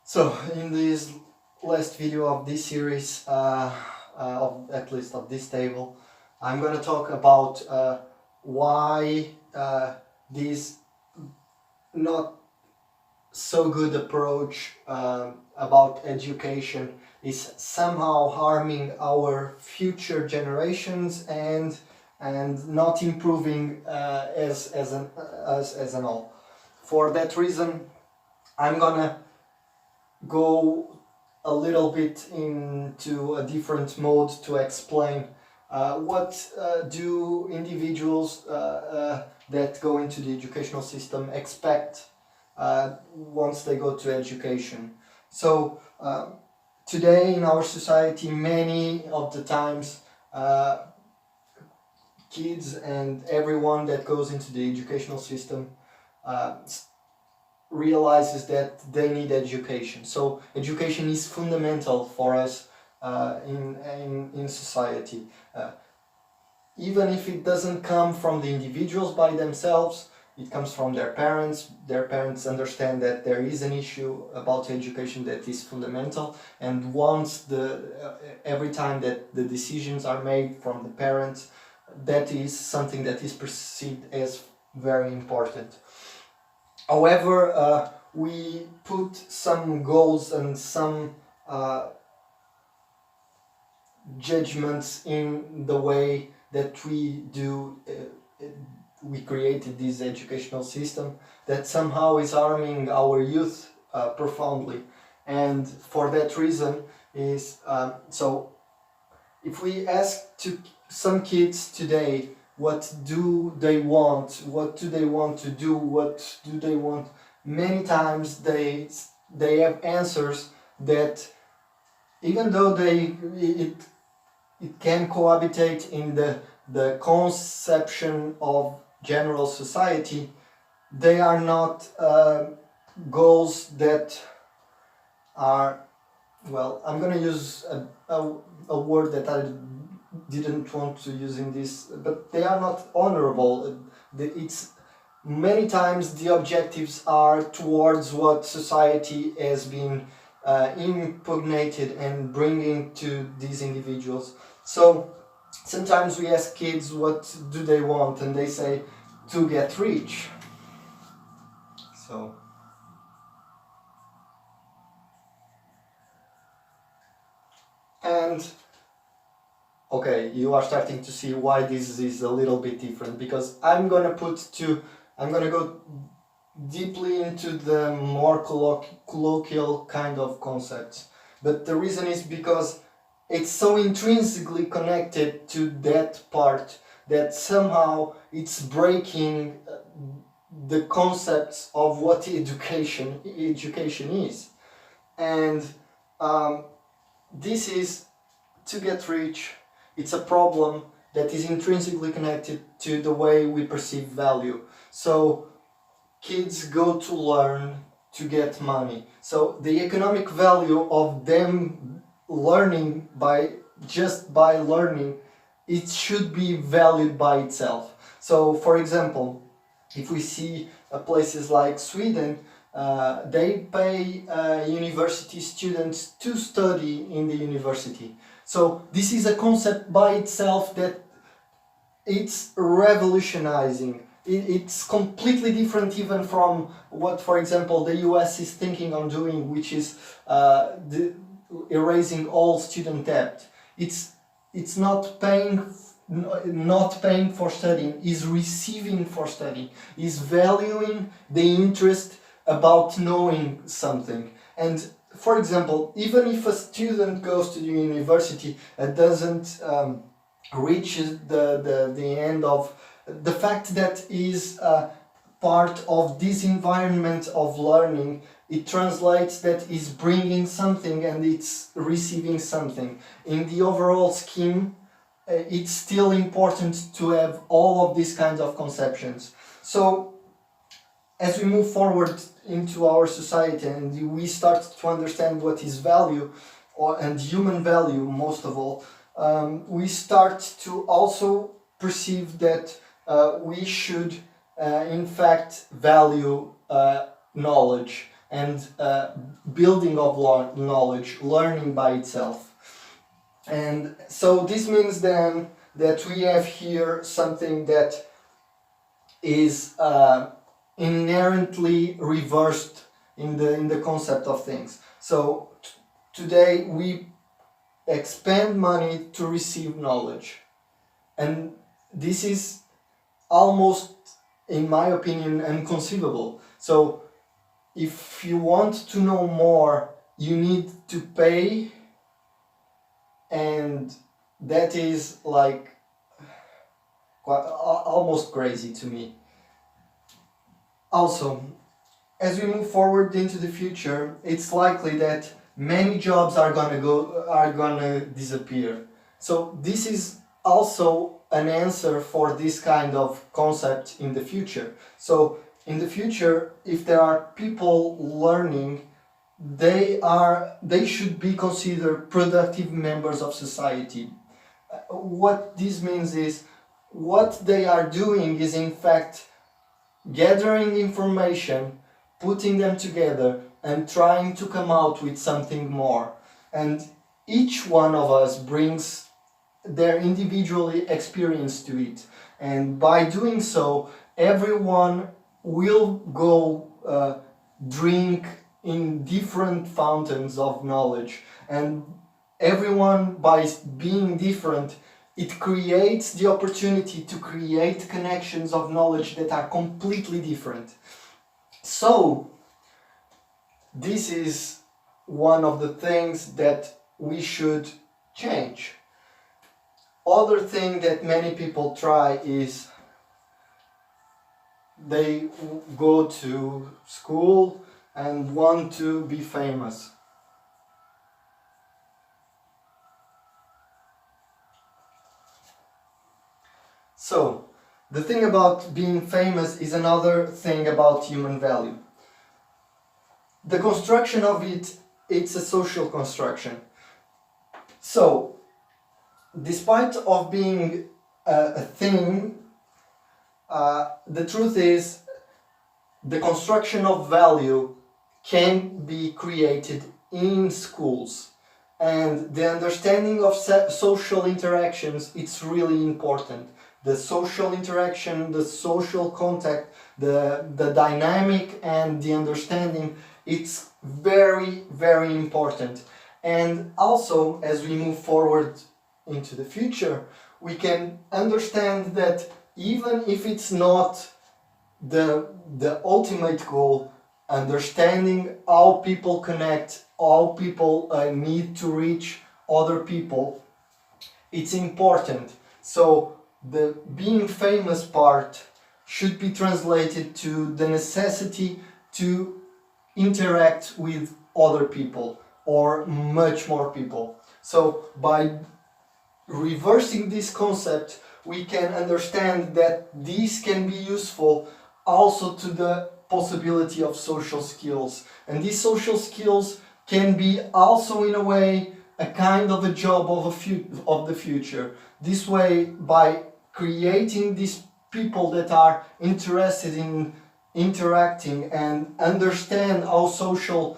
So in this last video of this series, at least of this table, I'm going to talk about why this not so good approach about education is somehow harming our future generations and not improving as an all. For that reason, I'm gonna go a little bit into a different mode to explain what do individuals that go into the educational system expect once they go to education. So today in our society, many of the times kids and everyone that goes into the educational system realizes that they need education. So education is fundamental for us in society. Even if it doesn't come from the individuals by themselves, it comes from their parents. Their parents understand that there is an issue about education that is fundamental, and once every time that the decisions are made from the parents, that is something that is perceived as very important. However, we put some goals and some judgments in the way that we do. We created this educational system that somehow is harming our youth profoundly, and for that reason is so. If we ask to some kids today, what do they want? What do they want to do? What do they want? Many times they have answers that, even though it can cohabitate in the conception of general society, they are not goals that are, well, I'm going to use a word that I didn't want to use in this, but they are not honorable. It's many times the objectives are towards what society has been impugnated and bringing to these individuals. So sometimes we ask kids what do they want, and they say to get rich. So and okay, you are starting to see why this is a little bit different, because I'm gonna go deeply into the more colloquial kind of concepts. But the reason is because it's so intrinsically connected to that part that somehow it's breaking the concepts of what education is. And this is to get rich. It's a problem that is intrinsically connected to the way we perceive value. So kids go to learn to get money. So the economic value of them learning just by learning, it should be valued by itself. So for example, if we see places like Sweden, they pay university students to study in the university. So this is a concept by itself that it's revolutionizing. It's completely different even from what, for example, the US is thinking on doing, which is erasing all student debt. It's not paying for studying, is receiving for studying, is valuing the interest about knowing something. And for example, even if a student goes to the university and doesn't reach the end of the fact that is part of this environment of learning, it translates that is bringing something and it's receiving something. In the overall scheme, it's still important to have all of these kinds of conceptions. So as we move forward into our society and we start to understand what is value, and human value most of all, we start to also perceive that we should in fact value knowledge. and building of knowledge, learning by itself. And so this means then that we have here something that is inherently reversed in the concept of things. So today we expend money to receive knowledge, and this is almost, in my opinion, inconceivable. So if you want to know more, you need to pay, and that is like almost crazy to me. Also, as we move forward into the future, it's likely that many jobs are gonna disappear. So this is also an answer for this kind of concept in the future. So in the future, if there are people learning, they should be considered productive members of society. What this means is, what they are doing is in fact gathering information, putting them together, and trying to come out with something more. And each one of us brings their individual experience to it. And by doing so, everyone will go drink in different fountains of knowledge. And everyone, by being different, it creates the opportunity to create connections of knowledge that are completely different. So, this is one of the things that we should change. Other thing that many people try is they go to school and want to be famous. So, the thing about being famous is another thing about human value. The construction of it's a social construction. So, despite of being a thing, the truth is the construction of value can be created in schools. And the understanding of social interactions, it's really important. The social interaction, the social contact, the dynamic and the understanding, it's very, very important. And also, as we move forward into the future, we can understand that even if it's not the ultimate goal, understanding how people connect, how people need to reach other people, it's important. So the being famous part should be translated to the necessity to interact with other people or much more people. So by reversing this concept, we can understand that this can be useful also to the possibility of social skills. And these social skills can be also in a way a kind of a job of the future. This way, by creating these people that are interested in interacting and understand how social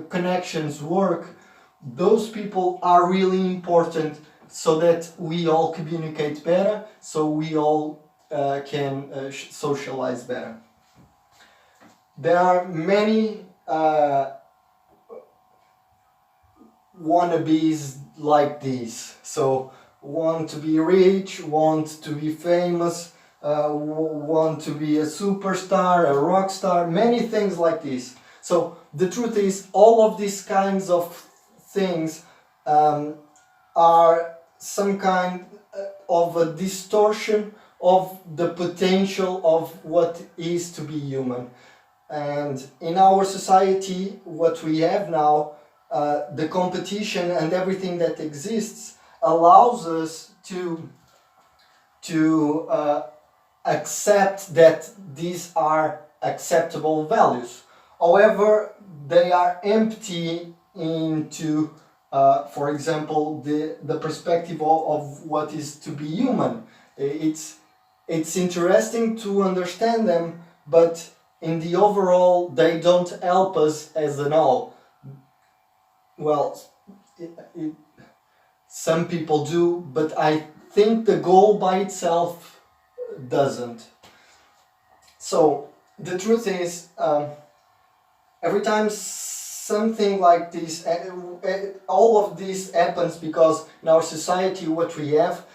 connections work, those people are really important so that we all communicate better, so we all can socialize better. There are many wannabes like this. So, want to be rich, want to be famous, want to be a superstar, a rock star, many things like this. So, the truth is, all of these kinds of things are some kind of a distortion of the potential of what is to be human. And in our society, what we have now, the competition and everything that exists allows us to accept that these are acceptable values. However, they are empty into, for example, the perspective of what is to be human. It's interesting to understand them, but in the overall they don't help us as an all. Well, some people do, but I think the goal by itself doesn't. So the truth is, every time something like this, all of this happens because in our society what we have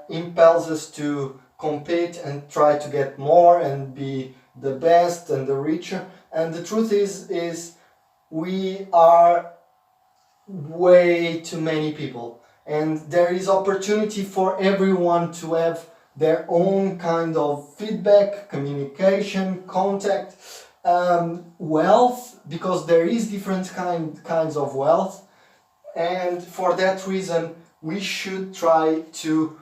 impels us to compete and try to get more and be the best and the richer. And the truth is we are way too many people, and there is opportunity for everyone to have their own kind of feedback, communication, contact, wealth, because there is different kinds of wealth, and for that reason we should try to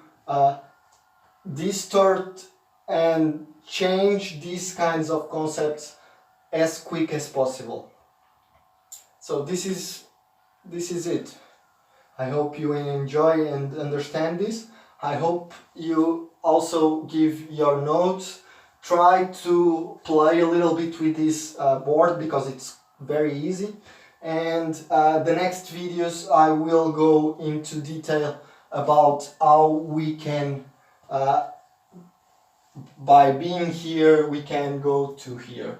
distort and change these kinds of concepts as quick as possible. So this is it. I hope you enjoy and understand this. I hope you also give your notes. Try to play a little bit with this board because it's very easy. And the next videos I will go into detail about how we can, by being here, we can go to here.